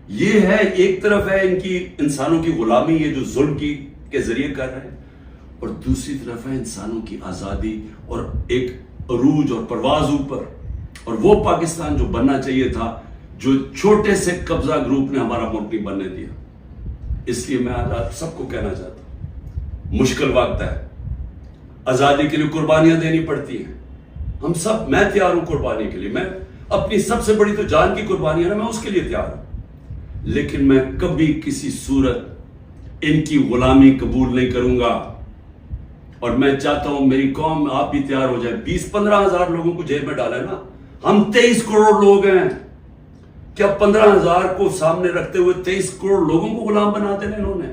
یہ ہے ایک طرف ہے ان کی انسانوں کی غلامی، یہ جو ظلم کے ذریعے کر رہے ہیں، اور دوسری طرف ہے انسانوں کی آزادی اور ایک عروج اور پرواز اوپر، اور وہ پاکستان جو بننا چاہیے تھا، جو چھوٹے سے قبضہ گروپ نے ہمارا ملک نہیں بننے دیا۔ اس لیے میں آج آپ سب کو کہنا چاہتا ہوں، مشکل وقت ہے، آزادی کے لیے قربانیاں دینی پڑتی ہیں، ہم سب، میں تیار ہوں قربانی کے لیے، میں اپنی سب سے بڑی تو جان کی قربانی ہے نا، میں اس کے لیے تیار ہوں، لیکن میں کبھی کسی صورت ان کی غلامی قبول نہیں کروں گا۔ اور میں چاہتا ہوں میری قوم، آپ بھی تیار ہو جائیں، 20-15 ہزار لوگوں کو جیل میں ڈالیں نا، ہم 23 کروڑ لوگ ہیں، کیا 15 ہزار کو سامنے رکھتے ہوئے 23 کروڑ لوگوں کو غلام بنا دینا انہوں نے؟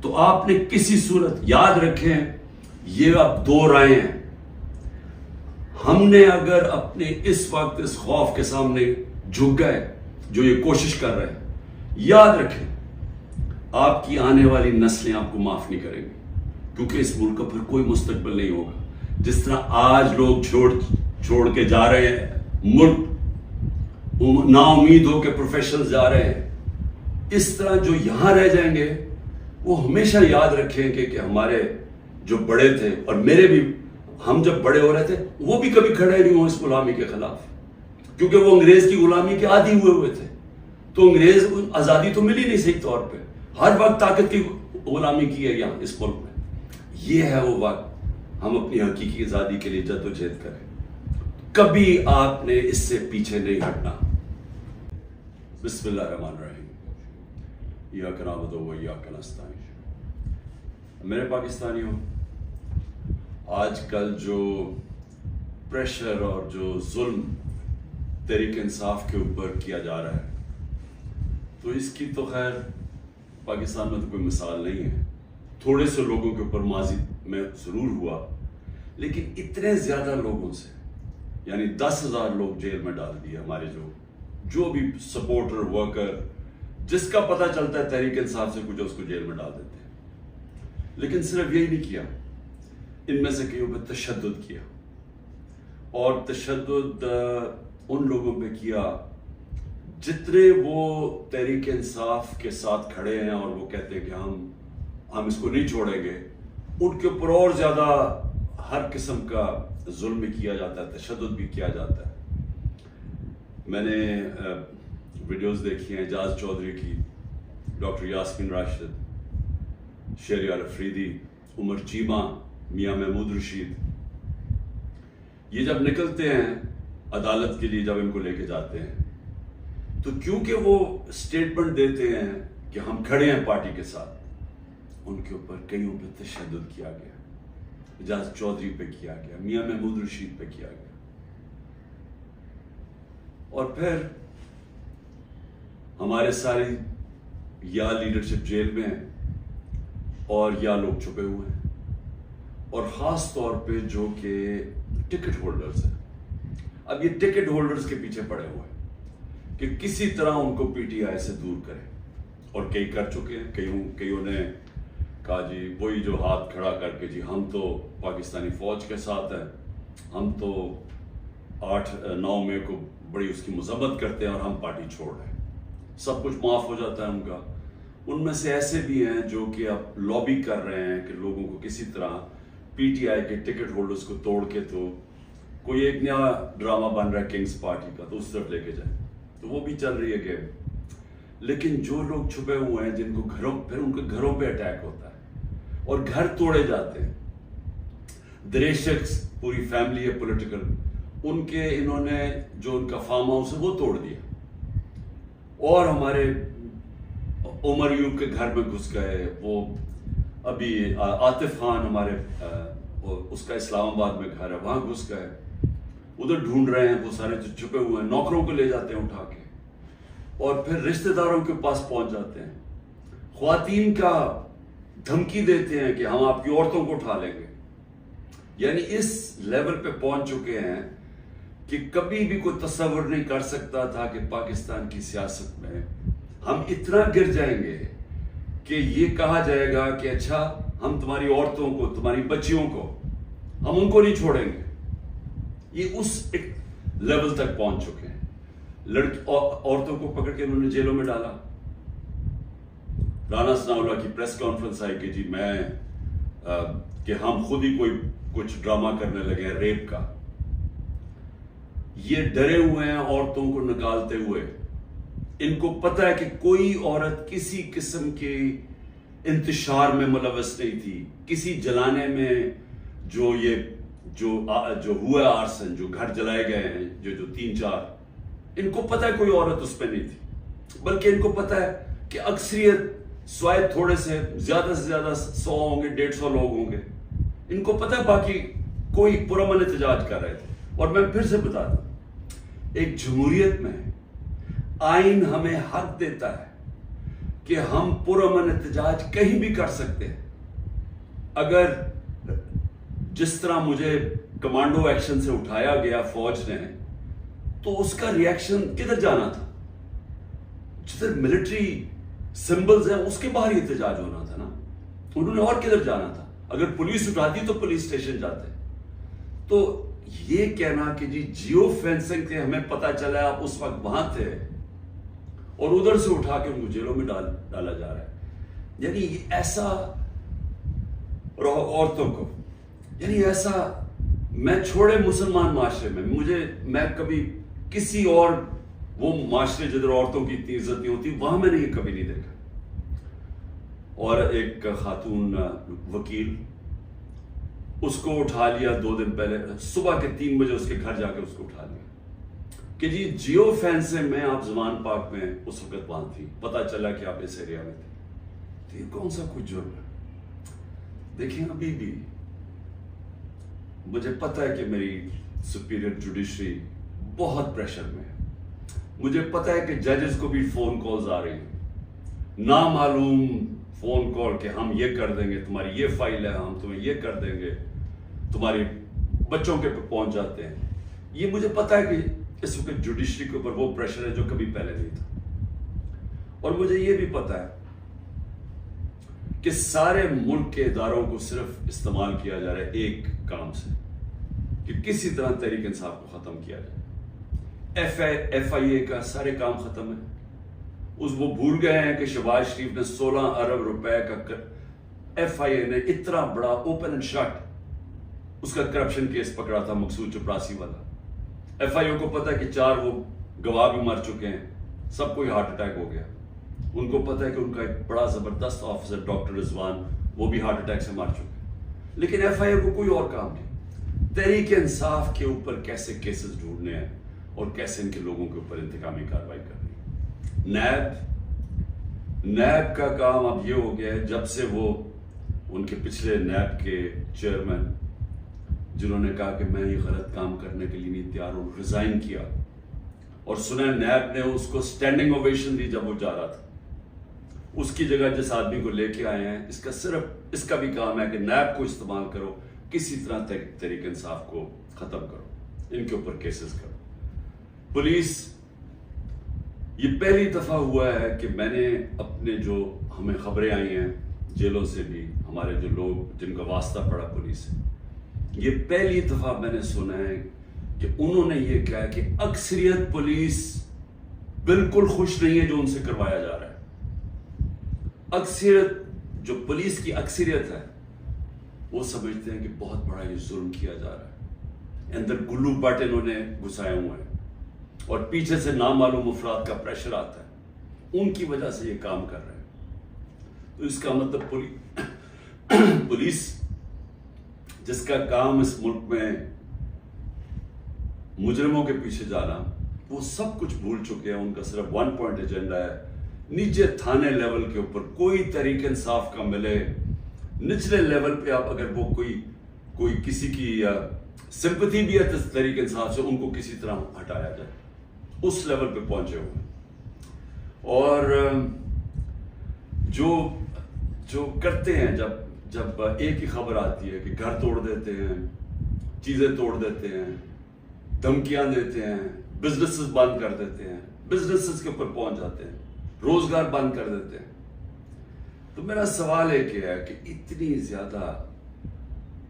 تو آپ نے کسی صورت یاد رکھیں، یہ اب 2 رائے ہیں۔ ہم نے اگر اپنے اس وقت اس خوف کے سامنے جھک گئے جو یہ کوشش کر رہے ہیں، یاد رکھیں آپ کی آنے والی نسلیں آپ کو معاف نہیں کریں گی، کیونکہ اس ملک کا پھر کوئی مستقبل نہیں ہوگا۔ جس طرح آج لوگ چھوڑ کے جا رہے ہیں ملک، نا امید ہو کے پروفیشنل جا رہے ہیں، اس طرح جو یہاں رہ جائیں گے وہ ہمیشہ یاد رکھیں کہ ہمارے جو بڑے تھے، اور میرے بھی، ہم جب بڑے ہو رہے تھے وہ بھی کبھی کھڑے نہیں ہوں اس غلامی کے خلاف، کیونکہ وہ انگریز کی غلامی کے عادی ہوئے تھے، تو انگریز آزادی تو ملی نہیں صحیح طور پہ، ہر وقت طاقت کی غلامی کی ہے یہاں اس ملک میں۔ یہ ہے وہ وقت ہم اپنی حقیقی آزادی کے لیے جدوجہد کریں، کبھی آپ نے اس سے پیچھے نہیں ہٹنا۔ بسم اللہ الرحمن الرحیم، ایاک نعبد و ایاک نستعین۔ میرے پاکستانیوں، آج کل جو پریشر اور جو ظلم تحریک انصاف کے اوپر کیا جا رہا ہے، تو اس کی تو خیر پاکستان میں تو کوئی مثال نہیں ہے۔ تھوڑے سے لوگوں کے اوپر ماضی میں ضرور ہوا، لیکن اتنے زیادہ لوگوں سے، یعنی 10,000 لوگ جیل میں ڈال دیے ہمارے جو بھی سپورٹر، ورکر، جس کا پتہ چلتا ہے تحریک انصاف سے کچھ، اس کو جیل میں ڈال دیتے ہیں۔ لیکن صرف یہی نہیں کیا، ان میں سے کئیوں پہ تشدد کیا، اور تشدد ان لوگوں پہ کیا جتنے وہ تحریک انصاف کے ساتھ کھڑے ہیں اور وہ کہتے ہیں کہ ہم اس کو نہیں چھوڑیں گے، ان کے اوپر اور زیادہ ہر قسم کا ظلم بھی کیا جاتا ہے، تشدد بھی کیا جاتا ہے۔ میں نے ویڈیوز دیکھی ہیں اعجاز چودھری کی، ڈاکٹر یاسمین راشد، شہریار افریدی، عمر چیمہ، میاں محمود رشید، یہ جب نکلتے ہیں عدالت کے لیے، جب ان کو لے کے جاتے ہیں، تو کیونکہ وہ سٹیٹمنٹ دیتے ہیں کہ ہم کھڑے ہیں پارٹی کے ساتھ، ان کے اوپر کئیوں پہ تشدد کیا گیا، اعجاز چودھری پہ کیا گیا، میاں محمود رشید پہ کیا گیا، اور پھر ہمارے سارے یا لیڈرشپ جیل میں ہیں اور یا لوگ چھپے ہوئے ہیں، اور خاص طور پہ جو کہ ٹکٹ ہولڈرز ہیں۔ اب یہ ٹکٹ ہولڈرز کے پیچھے پڑے ہوئے ہیں کہ کسی طرح ان کو پی ٹی آئی سے دور کریں، اور کئی کر چکے ہیں، کئیوں نے کہا جی وہی جو ہاتھ کھڑا کر کے جی ہم تو پاکستانی فوج کے ساتھ ہیں، ہم تو 8-9 مئی کو بڑی اس کی مذمت کرتے ہیں اور ہم پارٹی چھوڑ رہے ہیں، سب کچھ معاف ہو جاتا ہے ان کا۔ ان میں سے ایسے بھی ہیں جو کہ اب لابی کر رہے ہیں کہ لوگوں کو کسی طرح پی ٹی آئی کے ٹکٹ ہولڈرز کو توڑ کے تو کوئی ایک نیا ڈرامہ بن رہا ہے کنگز پارٹی کا، تو اس طرف لے کے جائیں، تو وہ بھی چل رہی ہے گیم۔ لیکن جو لوگ چھپے ہوئے ہیں، جن کو پھر ان کے گھروں پہ اٹیک ہوتا ہے اور گھر توڑے جاتے ہیں، دریشکس پوری فیملی ہے پولیٹیکل، ان کے انہوں نے جو ان کا فارم ہاؤس ہے وہ توڑ دیا، اور ہمارے عمر یوب کے گھر میں گھس گئے، وہ ابھی عاطف خان ہمارے اس کا اسلام آباد میں گھر ہے، وہاں گھس گئے، ادھر ڈھونڈ رہے ہیں، وہ سارے جو چھپے ہوئے ہیں، نوکروں کو لے جاتے ہیں اٹھا کے، اور پھر رشتہ داروں کے پاس پہنچ جاتے ہیں، خواتین کا دھمکی دیتے ہیں کہ ہم آپ کی عورتوں کو اٹھا لیں گے۔ یعنی اس لیول پہ پہنچ چکے ہیں کہ کبھی بھی کوئی تصور نہیں کر سکتا تھا کہ پاکستان کی سیاست میں ہم اتنا گر جائیں گے کہ یہ کہا جائے گا کہ اچھا ہم تمہاری عورتوں کو، تمہاری بچیوں کو، ہم ان کو نہیں چھوڑیں گے۔ یہ اس ایک لیول تک پہنچ چکے ہیں۔ عورتوں کو پکڑ کے انہوں نے جیلوں میں ڈالا. رانا ثناءاللہ کی پریس کانفرنس آئی کہ جی کہ ہم خود ہی کچھ ڈرامہ کرنے لگے ہیں ریپ کا. یہ ڈرے ہوئے ہیں عورتوں کو نکالتے ہوئے. ان کو پتہ ہے کہ کوئی عورت کسی قسم کے انتشار میں ملوث نہیں تھی. کسی جلانے میں جو ہوا آرسن، جو گھر جلائے گئے ہیں، جو 3-4، ان کو پتہ ہے کوئی عورت اس پہ نہیں تھی. بلکہ ان کو پتہ ہے کہ اکثریت سوائے تھوڑے سے زیادہ 100 ہوں گے، 150 لوگ ہوں گے. ان کو پتہ ہے باقی کوئی پرامن احتجاج کر رہے تھے. اور میں پھر سے بتا دوں، ایک جمہوریت میں آئین ہمیں حق دیتا ہے کہ ہم پرامن احتجاج کہیں بھی کر سکتے ہیں. اگر جس طرح مجھے کمانڈو ایکشن سے اٹھایا گیا فوج نے، تو اس کا ریاکشن کدھر جانا تھا؟ جدھر ملٹری سمبلز ہیں اس کے باہر ہی احتجاج ہونا تھا نا. انہوں نے اور کدھر جانا تھا؟ اگر پولیس اٹھاتی تو پولیس اسٹیشن جاتے. تو یہ کہنا کہ جیو فینسنگ تھے، ہمیں پتہ چلا آپ اس وقت وہاں تھے، اور ادھر سے اٹھا کے ان کو جیلوں میں ڈالا جا رہا ہے. یعنی ایسا عورتوں کو، یعنی ایسا میں چھوڑے مسلمان معاشرے میں کبھی کسی اور وہ معاشرے جدھر عورتوں کی اتنی عزت نہیں ہوتی، وہاں میں نے یہ کبھی نہیں دیکھا. اور ایک خاتون وکیل، اس کو اٹھا لیا 2 دن پہلے، صبح کے 3 بجے اس کے گھر جا کے اس کو اٹھا لیا کہ جیو فینسنگ میں آپ زمان پاک میں اس وقت وہاں تھی، پتہ چلا کہ آپ اس ایریا میں تھے. تو یہ کون سا کچھ جرم ہے؟ دیکھیں، ابھی بھی مجھے پتہ ہے کہ میری سپیریئر جوڈیشری بہت پریشر میں ہے. مجھے پتہ ہے کہ ججز کو بھی فون کالز آ رہی ہیں، نامعلوم فون کال کہ ہم یہ کر دیں گے، تمہاری یہ فائل ہے، ہم تمہیں یہ کر دیں گے، تمہارے بچوں کے پہنچ جاتے ہیں. یہ مجھے پتہ ہے کہ اس وقت جوڈیشری کے اوپر وہ پریشر ہے جو کبھی پہلے نہیں تھا. اور مجھے یہ بھی پتہ ہے کہ سارے ملک کے اداروں کو صرف استعمال کیا جا رہا ہے ایک کام سے، کہ کسی طرح تحریک انصاف کو ختم کیا جائے. ایف آئی اے کا سارے کام ختم ہے. وہ بھول گئے ہیں کہ شہباز شریف نے 16 ارب روپے کا ایف آئی اے نے اتنا بڑا اوپن اینڈ شٹ اس کا کرپشن کیس پکڑا تھا، مقصود چپراسی والا. ایف آئی اے کو پتا ہے کہ 4 وہ گواہ بھی مر چکے ہیں، سب کو ہارٹ اٹیک ہو گیا. ان کو پتا ہے کہ ان کا ایک بڑا زبردست آفیسر ڈاکٹر رضوان، وہ بھی ہارٹ اٹیک سے مر چکے. لیکن ایف آئی اے کو کوئی اور کام نہیں. تحریک انصاف کے اوپر کیسے کیسز ڈھونڈنے ہیں اور کیسے ان کے لوگوں کے اوپر انتقامی کارروائی کرنی. نیب کا کام اب یہ ہو گیا ہے، جب سے وہ ان کے پچھلے نیب کے چیئرمین جنہوں نے کہا کہ میں یہ غلط کام کرنے کے لیے نہیں تیار ہوں، ریزائن کیا، اور سنا نیب نے اس کو سٹینڈنگ اوویشن دی جب وہ جا رہا تھا. اس کی جگہ جس آدمی کو لے کے آئے ہیں، اس کا بھی کام ہے کہ نیب کو استعمال کرو، کسی طرح تحریک انصاف کو ختم کرو، ان کے اوپر کیسز کرو. پولیس، یہ پہلی دفعہ ہوا ہے کہ میں نے اپنے جو ہمیں خبریں آئی ہیں جیلوں سے بھی، ہمارے جو لوگ جن کا واسطہ پڑا پولیس سے، یہ پہلی دفعہ میں نے سنا ہے کہ انہوں نے یہ کہا کہ اکثریت پولیس بالکل خوش نہیں ہے جو ان سے کروایا جا رہا ہے. اکثریت، جو پولیس کی اکثریت ہے، وہ سمجھتے ہیں کہ بہت بڑا یہ ظلم کیا جا رہا ہے. اندر گلو بٹ انہوں نے گھسائے ہوئے ہیں، اور پیچھے سے نامعلوم افراد کا پریشر آتا ہے، ان کی وجہ سے یہ کام کر رہے ہیں. تو اس کا مطلب پولیس جس کا کام اس ملک میں مجرموں کے پیچھے جانا، وہ سب کچھ بھول چکے ہیں. ان کا صرف 1 پوائنٹ ایجنڈا ہے. نیچے تھانے لیول کے اوپر کوئی تحریک انصاف کا ملے، نچلے لیول پہ آپ اگر وہ کوئی کسی کی سمپتھی بھی ہے تحریک انصاف سے، ان کو کسی طرح ہٹایا جائے. اس لیول پہ پہنچے ہوئے. اور جو کرتے ہیں، جب ایک ہی خبر آتی ہے کہ گھر توڑ دیتے ہیں، چیزیں توڑ دیتے ہیں، دھمکیاں دیتے ہیں، بزنسز بند کر دیتے ہیں، بزنسز کے اوپر پہنچ جاتے ہیں، روزگار بند کر دیتے ہیں. تو میرا سوال ایک ہے کہ اتنی زیادہ،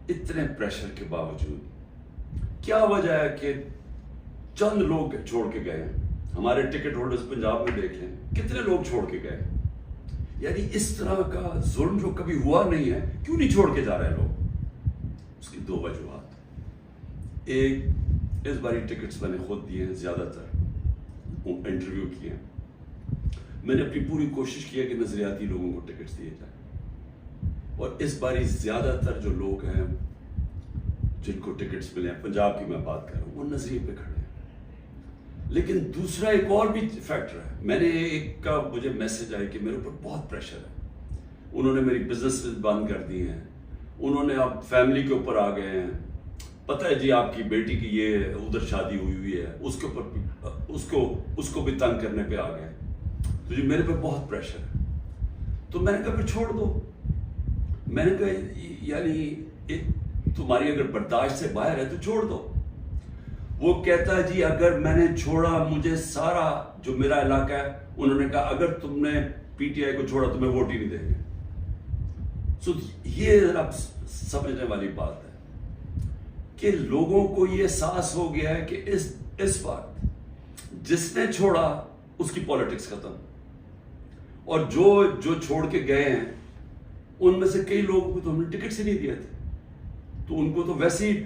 اتنے پریشر کے باوجود کیا وجہ ہے کہ چند لوگ چھوڑ کے گئے ہیں؟ ہمارے ٹکٹ ہولڈرز پنجاب میں دیکھ لیں کتنے لوگ چھوڑ کے گئے. یعنی اس طرح کا ظلم جو کبھی ہوا نہیں ہے, کیوں نہیں چھوڑ کے جا رہے لوگ؟ اس کی دو وجوہات. ایک, اس باری ٹکٹس میں نے خود دیے ہیں, زیادہ تر انٹرویو کیے ہیں. میں نے اپنی پوری کوشش کی ہے کہ نظریاتی لوگوں کو ٹکٹس دیے جائیں, اور اس باری زیادہ تر جو لوگ ہیں جن کو ٹکٹس ملے ہیں, پنجاب کی میں بات کر رہا ہوں, وہ نظریے پہ کھڑے ہیں. لیکن دوسرا ایک اور بھی فیکٹر ہے. میں نے ایک کا مجھے میسج آیا کہ میرے اوپر بہت پریشر ہے, انہوں نے میری بزنس بند کر دی ہیں, انہوں نے اب فیملی کے اوپر آ گئے ہیں, پتہ ہے جی آپ کی بیٹی کی یہ ادھر شادی ہوئی ہے, اس کے اوپر اس کو بھی تنگ کرنے پہ آ گئے, تو جی میرے پہ بہت پریشر ہے. تو میں نے کہا پھر چھوڑ دو. میں نے کہا یعنی تمہاری اگر برداشت سے باہر ہے تو چھوڑ دو. وہ کہتا ہے جی اگر میں نے چھوڑا, مجھے سارا جو میرا علاقہ ہے, انہوں نے کہا اگر تم نے پی ٹی آئی کو چھوڑا تو میں ووٹ ہی نہیں دیں گے. سو یہ ذرا سمجھنے والی بات ہے کہ لوگوں کو یہ احساس ہو گیا ہے کہ اس وقت جس نے چھوڑا اس کی پالیٹکس ختم, اور جو چھوڑ کے گئے ہیں ان میں سے کئی لوگوں کو تو ہم نے ٹکٹس ہی نہیں دیے تھے, تو ان کو تو ویسے ہی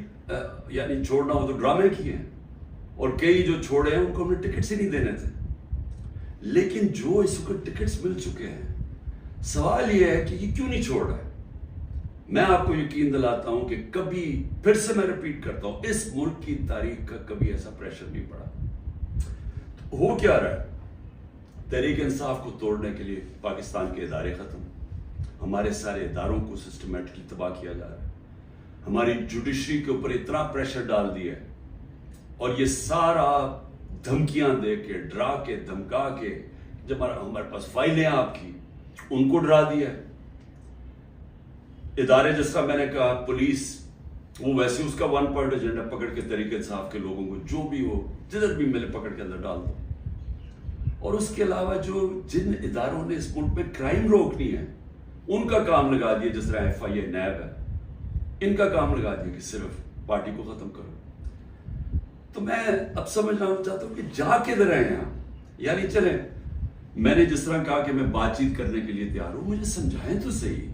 یعنی چھوڑنا ہو تو ڈرامے کیے ہیں, اور کئی جو چھوڑے ہیں ان کو ہم نے ٹکٹس ہی نہیں دینے تھے. لیکن جو اس کو ٹکٹس مل چکے ہیں, سوال یہ ہے کہ یہ کیوں نہیں چھوڑ رہا ہے. میں آپ کو یقین دلاتا ہوں کہ کبھی, پھر سے میں ریپیٹ کرتا ہوں, اس ملک کی تاریخ کا کبھی ایسا پریشر نہیں پڑا. ہو کیا رہا ہے؟ تحریک انصاف کو توڑنے کے لیے پاکستان کے ادارے ختم, ہمارے سارے اداروں کو سسٹمیٹکلی تباہ کیا جا رہا ہے, ہماری جوڈیشری کے اوپر اتنا پریشر ڈال دیا ہے, اور یہ سارا دھمکیاں دے کے, ڈرا کے, دھمکا کے, جب ہمارے پاس فائلیں آپ کی, ان کو ڈرا دیا ہے. ادارے جس طرح میں نے کہا پولیس, وہ ویسے اس کا 1 پوائنٹ ایجنڈا پکڑ کے تحریک انصاف کے لوگوں کو جو بھی ہو جدھر بھی ملے پکڑ کے اندر ڈال دو. اور اس کے علاوہ جن اداروں نے اس ملک میں کرائم روکنی ہے ان کا کام لگا دیا, جس طرح ایف آئی اے, نیب ہے, ان کا کام لگا دیا کہ صرف پارٹی کو ختم کرو. تو میں اب سمجھنا چاہتا ہوں کہ جا کدھر رہے ہیں آپ. یعنی چلیں, میں نے جس طرح کہا کہ میں بات چیت کرنے کے لیے تیار ہوں, مجھے سمجھائیں تو صحیح